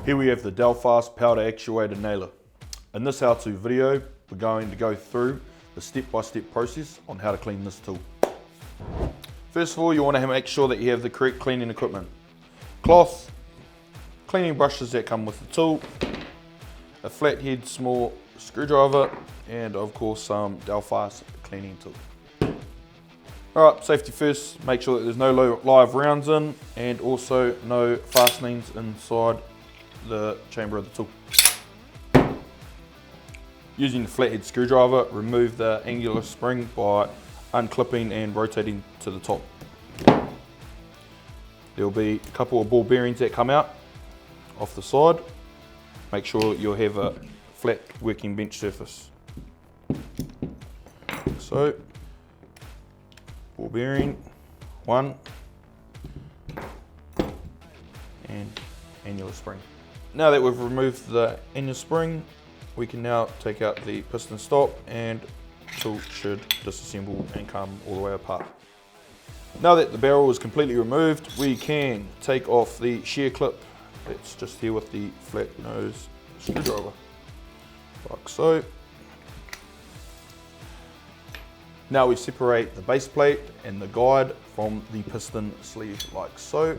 Here we have the Delfast powder actuated nailer. In this how-to video, we're going to go through the step-by-step process on how to clean this tool. First of all, you want to make sure that you have the correct cleaning equipment. Cloth, cleaning brushes that come with the tool, a flathead small screwdriver, and of course some Delfast cleaning tool. Alright, safety first, make sure that there's no live rounds in and also no fastenings inside the chamber of the tool. Using the flathead screwdriver, remove the angular spring by unclipping and rotating to the top. There will be a couple of ball bearings that come out off the side. Make sure you'll have a flat working bench surface. So, ball bearing, one, and annular spring. Now that we've removed the annular spring, we can now take out the piston stop and the tool should disassemble and come all the way apart. Now that the barrel is completely removed, we can take off the shear clip that's just here with the flat nose screwdriver, like so. Now we separate the base plate and the guide from the piston sleeve, like so.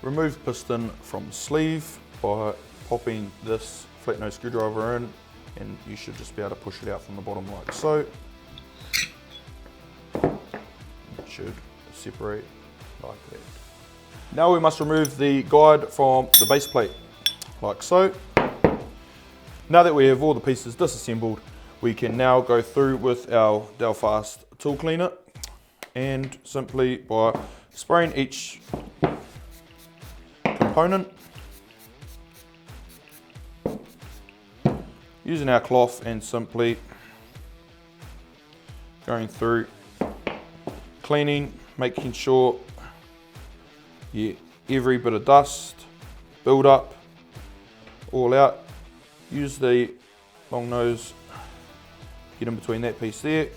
Remove piston from sleeve by popping this flat nose screwdriver in, and you should just be able to push it out from the bottom like so. It should separate like that. Now we must remove the guide from the base plate, like so. Now that we have all the pieces disassembled, we can now go through with our Delfast tool cleaner, and simply by spraying each component, using our cloth and simply going through, cleaning, making sure every bit of dust, build up, all out. Use the long nose, get in between that piece there,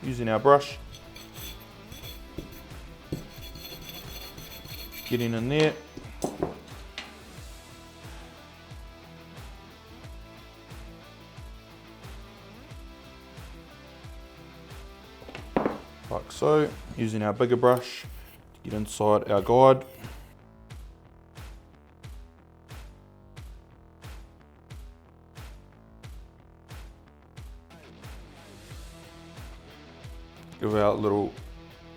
using our brush, getting in there. Like so, using our bigger brush to get inside our guide. Give our little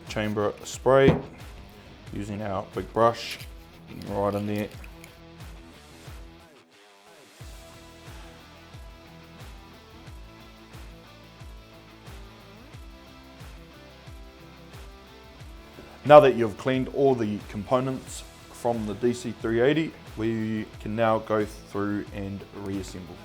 chamber a spray, using our big brush, right in there. Now that you've cleaned all the components from the DC380, we can now go through and reassemble.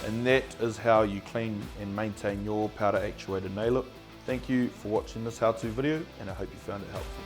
And that is how you clean and maintain your powder actuated nailer. Thank you for watching this how-to video, and I hope you found it helpful.